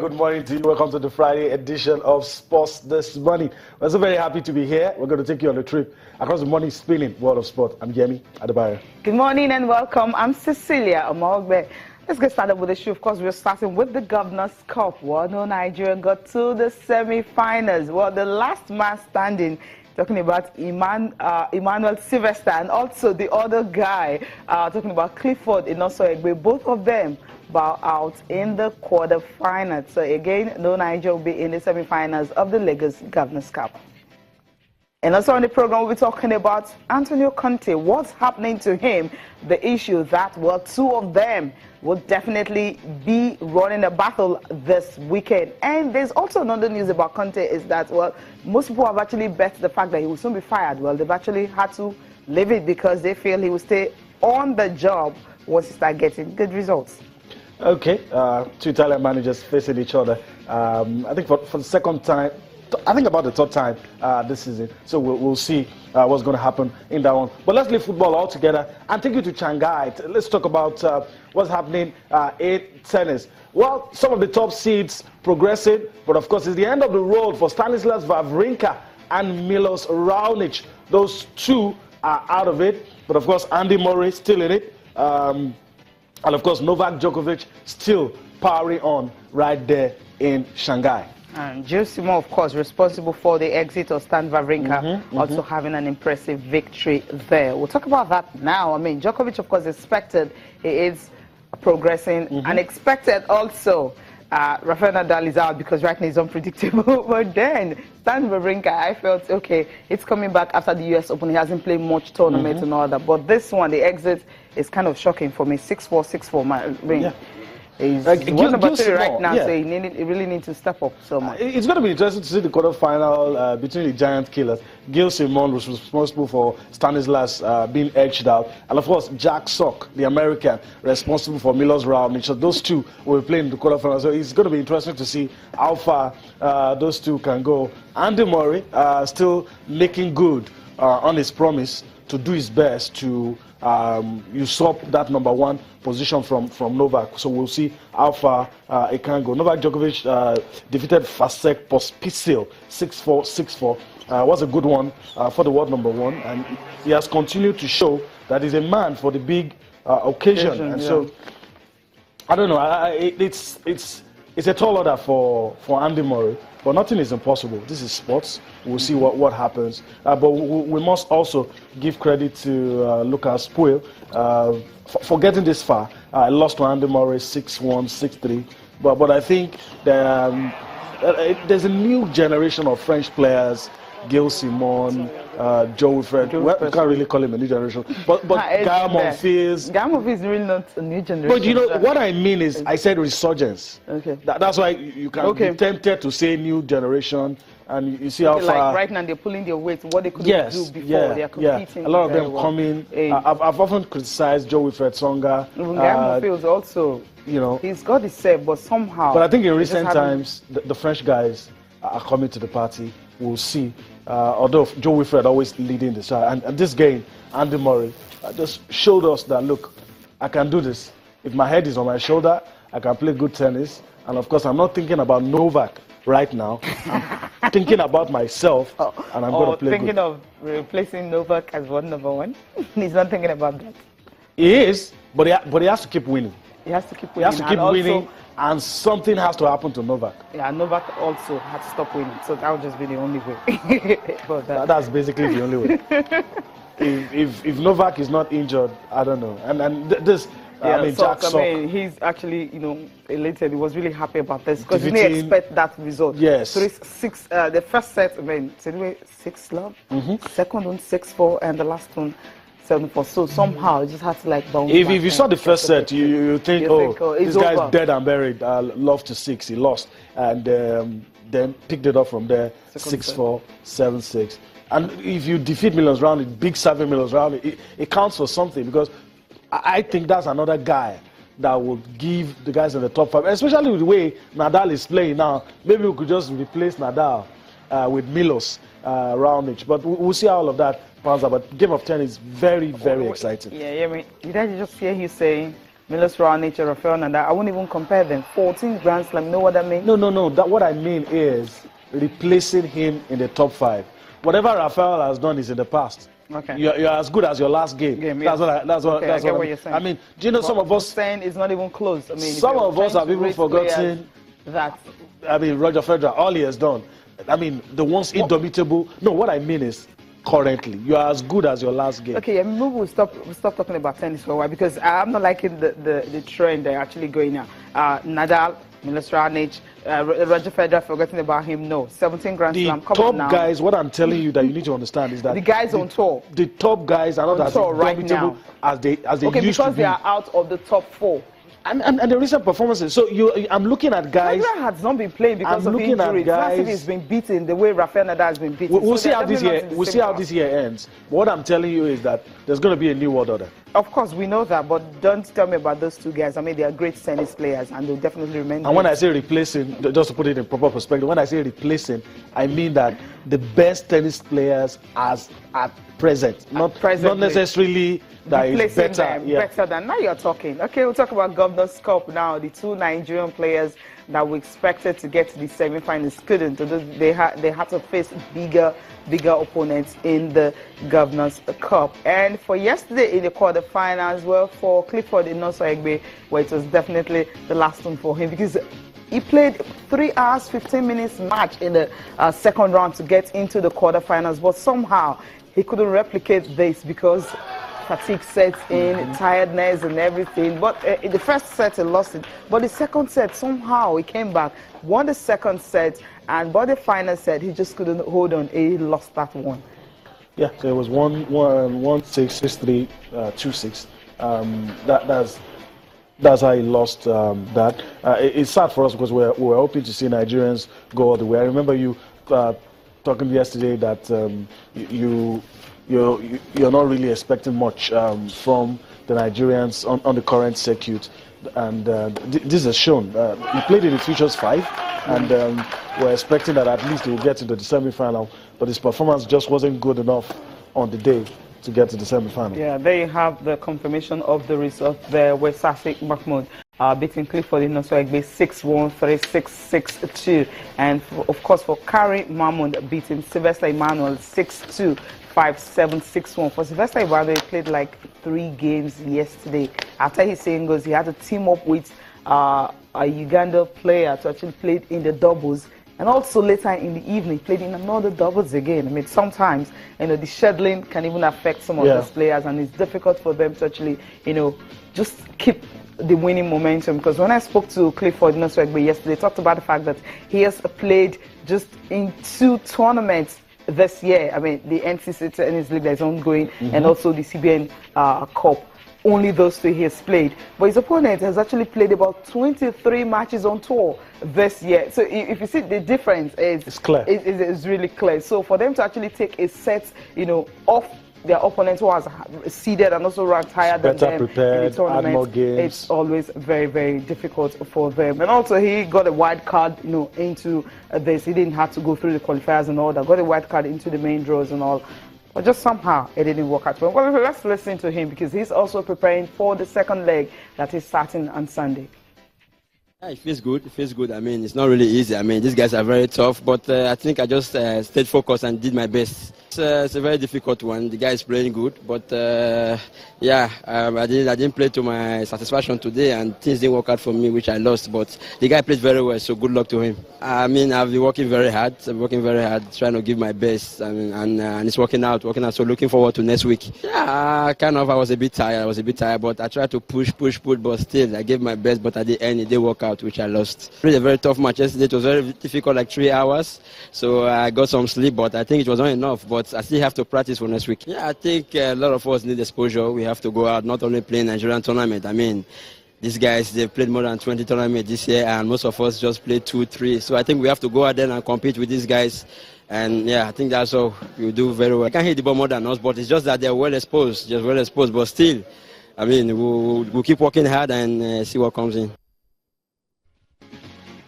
good morning to you. Welcome to the Friday edition of Sports This Morning. We're so very happy to be here. We're going to take you on a trip across the morning spinning world of sport. I'm Yemi Adebayo. Good morning and welcome. I'm Cecilia Omogbe. Let's get started with the show. Of course, we're starting with the Governor's Cup. Well, no, Nigeria got to the semi-finals. Well, the last man standing, talking about Emmanuel Sylvester, and also the other guy, talking about Clifford Inosoegbe. Both of them bow out in the quarterfinals. So again, no, Nigeria will be in the semi-finals of the Lagos Governor's Cup. And also on the program, we'll be talking about Antonio Conte. What's happening to him? The issue that, well, two of them will definitely be running a battle this weekend. And there's also another news about Conte is that, well, most people have actually bet the fact that he will soon be fired. Well, they've actually had to leave it because they feel he will stay on the job once he starts getting good results. Okay, two Italian managers facing each other. I think for the second time, I think about the third time this season. So we'll see what's going to happen in that one. But let's leave football altogether and take you to Shanghai. Let's talk about what's happening in tennis. Well, some of the top seeds progressing, but of course it's the end of the road for Stanislas Wawrinka and Milos Raonic. Those two are out of it, but of course Andy Murray still in it. And of course, Novak Djokovic still powering on right there in Shanghai. And Gilles Simon, of course, responsible for the exit of Stan Wawrinka, also having an impressive victory there. We'll talk about that now. I mean, Djokovic, of course, expected. He is progressing. Unexpected also. Rafael Nadal is out because right now he's unpredictable. But then, Stan Wawrinka, I felt, okay, it's coming back after the US Open. He hasn't played much tournament and all that. But this one, the exit is kind of shocking for me. 6-4, 6-4. I mean, he's one number 3 right now, so he really needs to step up so much. It's going to be interesting to see the quarterfinal between the giant killers. Gilles Simon was responsible for Stanislas being edged out. And of course, Jack Sock, the American, responsible for Milos Raonic. So those two will be playing in the quarterfinal. So it's going to be interesting to see how far those two can go. Andy Murray still making good on his promise to do his best to usurp that number 1 position from Novak. So we'll see how far it can go. Novak Djokovic defeated Vasek Pospisil 6-4, 6-4. Was a good one for the world number 1, and he has continued to show that he's a man for the big occasion. And so I don't know. It's a tall order for Andy Murray. But nothing is impossible. This is sports. We'll see what happens. But we must also give credit to Lucas Pouille for getting this far. I lost to Andy Murray 6-1, 6-3. But I think there's a new generation of French players. Gilles Simon, Joe Wilfred. We can't really call him a new generation. But Gael Monfils. Gael Monfils is really not a new generation. But you know, what I mean is, I said resurgence. Okay. That's why you can be tempted to say new generation. And you see how far. Like right now, they're pulling their weight. What they couldn't do before. They are competing. A lot of them coming. I've often criticized Joe Wilfred Songa. Gael Monfils also. You know, he's got his say, but somehow. But I think in recent times, the French guys are coming to the party. We'll see. Although Joe Wilfred always leading the side. And this game, Andy Murray just showed us that, look, I can do this. If my head is on my shoulder, I can play good tennis. And of course, I'm not thinking about Novak right now. I'm thinking about myself, and I'm going to play thinking of replacing Novak as world number 1? He's not thinking about that. He is, but he has to keep winning. He has to keep winning. He has to keep winning, and something has to happen to Novak. Yeah, Novak also had to stop winning, so that would just be the only way. That's basically the only way. if Novak is not injured, I don't know. And this, I mean, Jack Sock. I mean, he's actually, elated. He was really happy about this because he didn't expect that result. Yes. 3-6. The first set, I mean, anyway, 6-love. Second one, 6-4, and the last one, 7-4. So somehow, you just had to like bounce. If you saw the first set, you think, this guy's dead and buried. Love to 6. He lost, and then picked it up from there. 6-4, 7-6. And if you defeat Milos Raonic, big serving Milos Raonic, it counts for something, because I think that's another guy that will give the guys in the top 5, especially with the way Nadal is playing now. Maybe we could just replace Nadal with Milos Raonic. But we'll see how all of that pans out. But Game of 10 is very, very exciting. Yeah, I mean, did I just hear you saying Milos Raonic, Rafael Nadal. I won't even compare them. 14 Grand Slam. You know what I mean? No. What I mean is replacing him in the top 5. Whatever Rafael has done is in the past. Okay. You're as good as your last game. Yes. That's what you're saying. I mean, do you know some of us saying it's not even close? I mean, some of us have even forgotten that. I mean, Roger Federer, all he has done. I mean, the once indomitable. No, what I mean is currently you are as good as your last game. Okay, maybe we'll stop talking about tennis for a while because I'm not liking the trend they're actually going now. Nadal, Milos Raonic, Roger Federer, forgetting about him. No, 17 Grand Slam. The top guys, what I'm telling you that you need to understand is that the guys on tour. The top guys are not as indomitable as they used to be. Because they are out of the top 4. And the recent performances. So I'm looking at guys. Federer has not been playing because of injuries. Guys, he's been beaten the way Rafael Nadal has been beaten. We'll see how this year. We'll see how this year ends. What I'm telling you is that there's going to be a new world order. Of course, we know that, but don't tell me about those two guys. I mean, they are great tennis players, and they'll definitely remain. And when I say replacing, just to put it in proper perspective, when I say replacing, I mean that the best tennis players at present, not necessarily that is better. Better than now. You're talking. Okay, we'll talk about Governor's Cup now. The 2 Nigerian players that we expected to get to the semi-finals couldn't. They had to face bigger opponents in the Governor's Cup. And for yesterday in the quarterfinals, well, for Clifford Inoso-Egbe, well, it was definitely the last one for him because he played 3 hours 15 minutes match in the second round to get into the quarterfinals, but somehow he couldn't replicate this because fatigue sets in, tiredness and everything. But in the first set he lost it, but the second set somehow he came back, won the second set, and by the final set he just couldn't hold on. He lost that one. Yeah, so it was 1-6, 6-3, 2-6. That's how he lost that. It's sad for us because we were hoping to see Nigerians go all the way. I remember you talking yesterday that you're not really expecting much from the Nigerians on the current circuit, and this has shown. He played in the Futures 5, and we're expecting that at least he will get into the semi-final, but his performance just wasn't good enough on the day to get to the semi-final. Yeah, there you have the confirmation of the result there, where Sasik Mahmoud beating Clifford Inoso-Egbe 6-1, 3-6, 6-2, and of course for Kari Mahmoud beating Sylvester Emmanuel 6-2, 5-7, 6-1. For Sylvester Emmanuel, he played like 3 games yesterday. After his singles, he had to team up with a Uganda player to actually play in the doubles. And also later in the evening, played in another doubles again. I mean, sometimes, the scheduling can even affect some of those players, and it's difficult for them to actually, just keep the winning momentum. Because when I spoke to Clifford Inoso-Egbe yesterday, they talked about the fact that he has played just in 2 tournaments this year. I mean, the NCC Tennis League that is ongoing, and also the CBN Cup. Only those 2 he has played. But his opponent has actually played about 23 matches on tour this year. So if you see the difference, it's clear. It's really clear. So for them to actually take a set, off their opponent who has seeded and also ranked higher than them prepared, in the tournament, more games. It's always very, very difficult for them. And also he got a wild card, into this. He didn't have to go through the qualifiers and all that. Got a wild card into the main draws and all. But just somehow it didn't work out well. Well, let's listen to him because he's also preparing for the second leg that is starting on Sunday. Yeah, it feels good. It feels good. I mean, it's not really easy. I mean, these guys are very tough, but I think I just stayed focused and did my best. It's a very difficult one. The guy is playing good, but I didn't play to my satisfaction today, and things didn't work out for me, which I lost. But the guy played very well, so good luck to him. I mean, I've been working very hard. Trying to give my best, and it's working out. So looking forward to next week. Yeah, I was a bit tired, but I tried to push, but still, I gave my best. But at the end, it didn't work out, which I lost. It was a very tough match yesterday. It was very difficult, like 3 hours. So I got some sleep, but I think it was not enough. But I still have to practice for next week. Yeah, I think a lot of us need exposure. We have to go out, not only play Nigerian tournament. I mean, these guys, they've played more than 20 tournaments this year, and most of us just played 2, 3. So I think we have to go out there and compete with these guys. And yeah, I think that's how we do very well. I can't hit the ball more than us, but it's just that they're well exposed, but still, I mean, we'll keep working hard and see what comes in.